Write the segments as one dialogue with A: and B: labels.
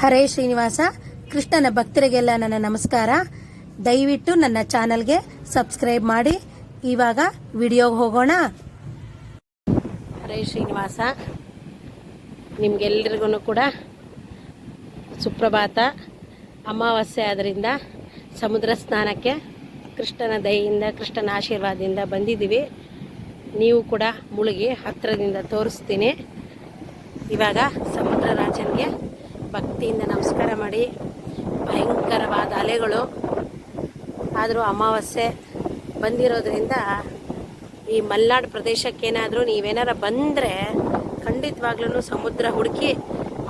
A: ಹರೇ ಶ್ರೀನಿವಾಸ. ಕೃಷ್ಣನ ಭಕ್ತರಿಗೆಲ್ಲ ನನ್ನ ನಮಸ್ಕಾರ. ದಯವಿಟ್ಟು ನನ್ನ ಚಾನಲ್ಗೆ ಸಬ್ಸ್ಕ್ರೈಬ್ ಮಾಡಿ. ಇವಾಗ ವಿಡಿಯೋಗೆ ಹೋಗೋಣ. ಹರೇ ಶ್ರೀನಿವಾಸ. ನಿಮ್ಗೆಲ್ಲರಿಗೂ ಕೂಡ ಸುಪ್ರಭಾತ. ಅಮಾವಾಸ್ಯೆ ಆದ್ದರಿಂದ ಸಮುದ್ರ ಸ್ನಾನಕ್ಕೆ ಕೃಷ್ಣನ ದಯೆಯಿಂದ, ಕೃಷ್ಣನ ಆಶೀರ್ವಾದದಿಂದ ಬಂದಿದ್ದೀವಿ. ನೀವು ಕೂಡ ಮುಳುಗಿ ಹತ್ತಿರದಿಂದ ತೋರಿಸ್ತೀನಿ. ಇವಾಗ ಸಮುದ್ರ ರಾಜನಿಗೆ ಭಕ್ತಿಯಿಂದ ನಮಸ್ಕಾರ ಮಾಡಿ. ಭಯಂಕರವಾದ ಅಲೆಗಳು, ಆದರೂ ಅಮಾವಾಸ್ಯೆ ಬಂದಿರೋದ್ರಿಂದ ಈ ಮಲೆನಾಡು ಪ್ರದೇಶಕ್ಕೇನಾದರೂ ನೀವೇನಾರ ಬಂದರೆ ಖಂಡಿತವಾಗ್ಲೂ ಸಮುದ್ರ ಹುಡುಕಿ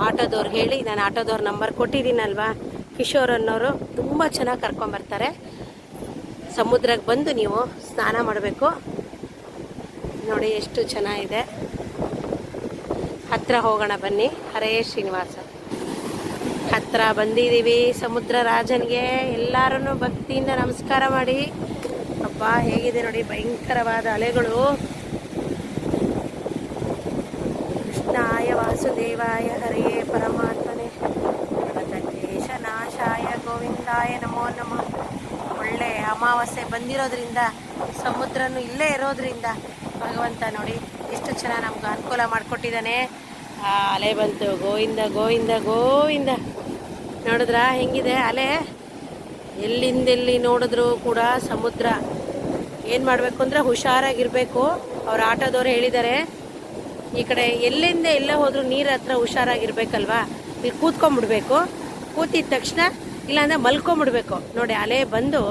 A: ಆಟೋದವ್ರು ಹೇಳಿ, ನಾನು ಆಟೋದವ್ರ ನಂಬರ್ ಕೊಟ್ಟಿದ್ದೀನಲ್ವಾ, ಕಿಶೋರ್ ಅನ್ನೋರು ತುಂಬ ಚೆನ್ನಾಗಿ ಕರ್ಕೊಂಬರ್ತಾರೆ. ಸಮುದ್ರಕ್ಕೆ ಬಂದು ನೀವು ಸ್ನಾನ ಮಾಡಬೇಕು. ನೋಡಿ ಎಷ್ಟು ಚೆನ್ನಾಗಿದೆ. ಹತ್ತಿರ ಹೋಗೋಣ ಬನ್ನಿ. ಹರೇ ಶ್ರೀನಿವಾಸ. ಹತ್ತಿರ ಬಂದಿದ್ದೀವಿ ಸಮುದ್ರ ರಾಜನಿಗೆ. ಎಲ್ಲರೂ ಭಕ್ತಿಯಿಂದ ನಮಸ್ಕಾರ ಮಾಡಿ. ಅಪ್ಪ ಹೇಗಿದೆ ನೋಡಿ, ಭಯಂಕರವಾದ ಅಲೆಗಳು. ಕೃಷ್ಣಾಯ ವಾಸುದೇವಾಯ ಹರೇ ಪರಮಾತ್ಮನೆ ನಾಶಾಯ ಗೋವಿಂದಾಯ ನಮೋ ನಮಃ. ಒಳ್ಳೆ ಅಮಾವಾಸ್ಯೆ ಬಂದಿರೋದ್ರಿಂದ, ಸಮುದ್ರನೂ ಇಲ್ಲೇ ಇರೋದ್ರಿಂದ ಭಗವಂತ ನೋಡಿ ಎಷ್ಟು ಚೆನ್ನಾಗಿ ನಮ್ಗೆ ಅನುಕೂಲ ಮಾಡಿಕೊಟ್ಟಿದ್ದಾನೆ. ಆ ಅಲೆ ಬಂತು, ಗೋವಿಂದ ಗೋವಿಂದ ಗೋವಿಂದ. ನೋಡಿದ್ರಾ ಹೆಂಗಿದೆ ಅಲೆ? ಎಲ್ಲಿಂದೆಲ್ಲಿ ನೋಡಿದ್ರು ಕೂಡ ಸಮುದ್ರ. ಏನು ಮಾಡಬೇಕು ಅಂದರೆ ಹುಷಾರಾಗಿರಬೇಕು. ಅವ್ರ ಆಟೋದವ್ರು ಹೇಳಿದ್ದಾರೆ, ಈ ಕಡೆ ಎಲ್ಲಿಂದ ಎಲ್ಲ ಹೋದರೂ ನೀರು ಹತ್ರ ಹುಷಾರಾಗಿರ್ಬೇಕಲ್ವಾ. ಇಲ್ಲಿ ಕೂತ್ಕೊಂಡ್ಬಿಡ್ಬೇಕು. ಕೂತಿದ ತಕ್ಷಣ ಇಲ್ಲಾಂದರೆ ಮಲ್ಕೊಂಬಿಡ್ಬೇಕು. ನೋಡಿ ಅಲೆ ಬಂದು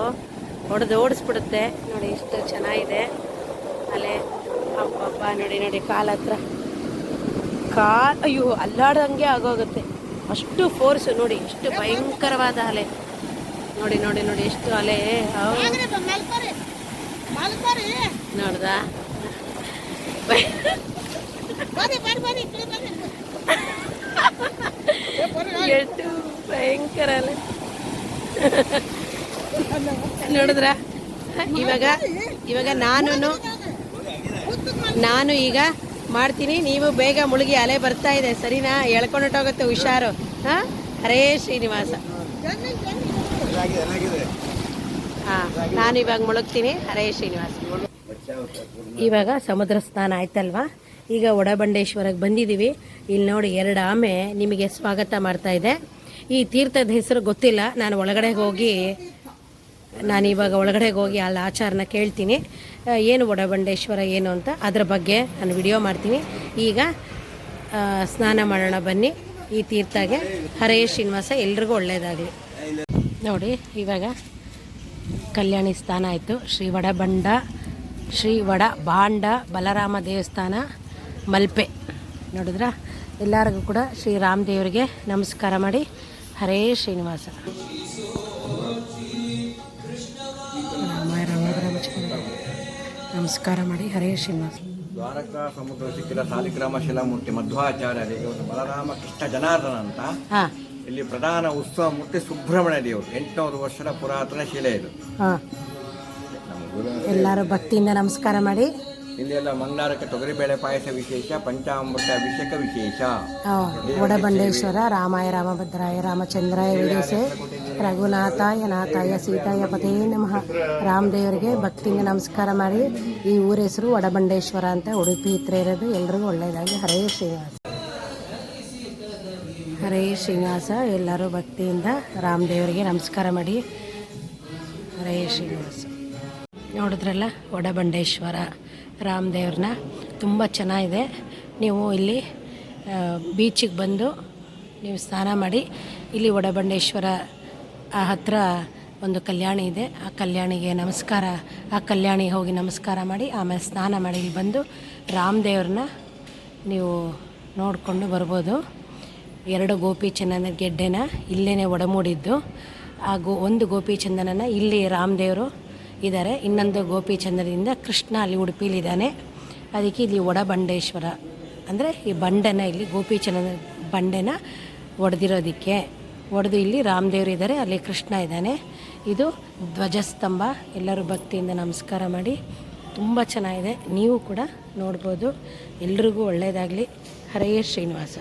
A: ಓಡಿಸ್ಬಿಡುತ್ತೆ. ನೋಡಿ ಎಷ್ಟು ಚೆನ್ನಾಗಿದೆ ಅಲೆ. ಹಬ್ಬ ನೋಡಿ ನೋಡಿ ಕಾಲ ಹತ್ರ ಅಯ್ಯೋ ಅಲ್ಲಾಡ್ದಂಗೆ ಆಗೋಗುತ್ತೆ. ಅಷ್ಟು ಫೋರ್ಸು ನೋಡಿ, ಎಷ್ಟು ಭಯಂಕರವಾದ ಅಲೆ. ನೋಡಿ ನೋಡಿ ನೋಡಿ ಎಷ್ಟು ಅಲೆ. ನೋಡ್ದ ಎಷ್ಟು ಭಯಂಕರ ಅಲೆ. ನೋಡಿದ್ರ? ಇವಾಗ ನಾನು ಈಗ ಮಾಡ್ತೀನಿ. ನೀವು ಬೇಗ ಮುಳುಗಿ, ಅಲೆ ಬರ್ತಾ ಇದೆ ಸರಿನಾ? ಎಳ್ಕೊಂಡೋಗುತ್ತೆ, ಹುಷಾರು. ಹಾಂ, ಹರೇ ಶ್ರೀನಿವಾಸ. ಹಾಂ, ನಾನು ಇವಾಗ ಮುಳುಗ್ತೀನಿ. ಹರೇ ಶ್ರೀನಿವಾಸ. ಇವಾಗ ಸಮುದ್ರ ಸ್ನಾನ ಆಯ್ತಲ್ವಾ? ಈಗ ಒಡಬಂಡೇಶ್ವರಕ್ಕೆ ಬಂದಿದ್ದೀವಿ. ಇಲ್ಲಿ ನೋಡಿ 2 ಆಮೆ ನಿಮಗೆ ಸ್ವಾಗತ ಮಾಡ್ತಾ ಇದೆ. ಈ ತೀರ್ಥದ ಹೆಸರು ಗೊತ್ತಿಲ್ಲ. ನಾನಿವಾಗ ಒಳಗಡೆಗೆ ಹೋಗಿ ಅಲ್ಲಿ ಆಚಾರನ ಕೇಳ್ತೀನಿ, ಏನು ಒಡಬಂಡೇಶ್ವರ ಏನು ಅಂತ. ಅದ್ರ ಬಗ್ಗೆ ನಾನು ವಿಡಿಯೋ ಮಾಡ್ತೀನಿ. ಈಗ ಸ್ನಾನ ಮಾಡೋಣ ಬನ್ನಿ ಈ ತೀರ್ಥಗೆ. ಹರೇ ಶ್ರೀನಿವಾಸ. ಎಲ್ರಿಗೂ ಒಳ್ಳೆಯದಾಗಲಿ. ನೋಡಿ ಇವಾಗ ಕಲ್ಯಾಣಿ ಸ್ನಾನ ಆಯಿತು. ಶ್ರೀ ವಡ ಭಾಂಡ ಬಲರಾಮ ದೇವಸ್ಥಾನ ಮಲ್ಪೆ. ನೋಡಿದ್ರ? ಎಲ್ಲರಿಗೂ ಕೂಡ ಶ್ರೀರಾಮ ದೇವರಿಗೆ ನಮಸ್ಕಾರ ಮಾಡಿ. ಹರೇ ಶ್ರೀನಿವಾಸ. ನಮಸ್ಕಾರ ಮಾಡಿ. ಹರೇ ಶ್ರೀನಿವಾಸ.
B: ದ್ವಾರಕಾ ಸಮುದ್ರ ಸಿಕ್ಕಿದ ಸಾಲಿಗ್ರಾಮ ಶಿಲಾಮೂರ್ತಿ ಮಧ್ವಾಚಾರ್ಯರಿಗೆ ಒಂದು ಬಲರಾಮ ಕೃಷ್ಣ ಜನಾರ್ದನ ಅಂತ ಇಲ್ಲಿ ಪ್ರಧಾನ ಉತ್ಸವ ಮೂರ್ತಿ ಸುಬ್ರಹ್ಮಣ್ಯ ದೇವರು. 800 ವರ್ಷದ ಪುರಾತನ ಶಿಲೆ ಇದು.
A: ಎಲ್ಲರೂ ಭಕ್ತಿಯಿಂದ ನಮಸ್ಕಾರ ಮಾಡಿ.
B: ಇಲ್ಲಿ ಎಲ್ಲ ಮಂಗಳಾರಕ್ಕೆ ತೊಗರಿಬೇಳೆ ಪಾಯಸ ವಿಶೇಷ, ಪಂಚಾಮೃತ ಅಭಿಷೇಕ ವಿಶೇಷ.
A: ಒಡಬಂಡೇಶ್ವರ ರಾಮಾಯ ರಾಮಭದ್ರಾಯ ರಾಮಚಂದ್ರಾಯ ವಿದೇಶೆ ರಘುನಾಥಾಯ ನಾಥಾಯ ಸೀತಾಯ ಪತೇ ನಮಃ. ರಾಮದೇವರಿಗೆ ಭಕ್ತಿಯಿಂದ ನಮಸ್ಕಾರ ಮಾಡಿ. ಈ ಊರ ಹೆಸರು ಒಡಬಂಡೇಶ್ವರ ಅಂತ, ಉಡುಪಿ ಹತ್ರ ಇರೋದು. ಎಲ್ರಿಗೂ ಒಳ್ಳೆಯದಾಗಿ. ಹರೇ ಶ್ರೀನಿವಾಸ. ಹರೇ ಶ್ರೀನಿವಾಸ. ಎಲ್ಲರೂ ಭಕ್ತಿಯಿಂದ ರಾಮದೇವರಿಗೆ ನಮಸ್ಕಾರ ಮಾಡಿ. ಹರೇ ಶ್ರೀನಿವಾಸ. ನೋಡಿದ್ರಲ್ಲ ಒಡಬಂಡೇಶ್ವರ ರಾಮದೇವ್ರನ್ನ, ತುಂಬ ಚೆನ್ನಾಗಿದೆ. ನೀವು ಇಲ್ಲಿ ಬೀಚಿಗೆ ಬಂದು ನೀವು ಸ್ನಾನ ಮಾಡಿ. ಇಲ್ಲಿ ಒಡಬಂಡೇಶ್ವರ ಹತ್ರ ಒಂದು ಕಲ್ಯಾಣಿ ಇದೆ. ಆ ಕಲ್ಯಾಣಿಗೆ ನಮಸ್ಕಾರ, ಆ ಕಲ್ಯಾಣಿಗೆ ಹೋಗಿ ನಮಸ್ಕಾರ ಮಾಡಿ ಆಮೇಲೆ ಸ್ನಾನ ಮಾಡಿ ಇಲ್ಲಿ ಬಂದು ರಾಮದೇವ್ರನ್ನ ನೀವು ನೋಡಿಕೊಂಡು ಬರ್ಬೋದು. 2 ಗೋಪಿ ಚಂದನದ ಗೆಡ್ಡೆನ ಇಲ್ಲೇ ಒಡಮೂಡಿದ್ದು. ಒಂದು ಗೋಪಿ ಚಂದನನ ಇಲ್ಲಿ ರಾಮದೇವರು ಇದ್ದಾರೆ, ಇನ್ನೊಂದು ಗೋಪಿ ಚಂದನದಿಂದ ಕೃಷ್ಣ ಅಲ್ಲಿ ಉಡುಪಿಲಿದ್ದಾನೆ. ಅದಕ್ಕೆ ಇಲ್ಲಿ ಒಡಬಂಡೇಶ್ವರ ಅಂದರೆ ಈ ಬಂಡೆನ, ಇಲ್ಲಿ ಗೋಪಿ ಚಂದನ ಬಂಡೆನ ಒಡೆದು ಇಲ್ಲಿ ರಾಮದೇವರು ಇದ್ದಾರೆ, ಅಲ್ಲಿ ಕೃಷ್ಣ ಇದ್ದಾನೆ. ಇದು ಧ್ವಜಸ್ತಂಭ. ಎಲ್ಲರೂ ಭಕ್ತಿಯಿಂದ ನಮಸ್ಕಾರ ಮಾಡಿ. ತುಂಬ ಚೆನ್ನಾಗಿದೆ. ನೀವು ಕೂಡ ನೋಡ್ಬೋದು. ಎಲ್ರಿಗೂ ಒಳ್ಳೆಯದಾಗಲಿ. ಹರೇ ಶ್ರೀನಿವಾಸ.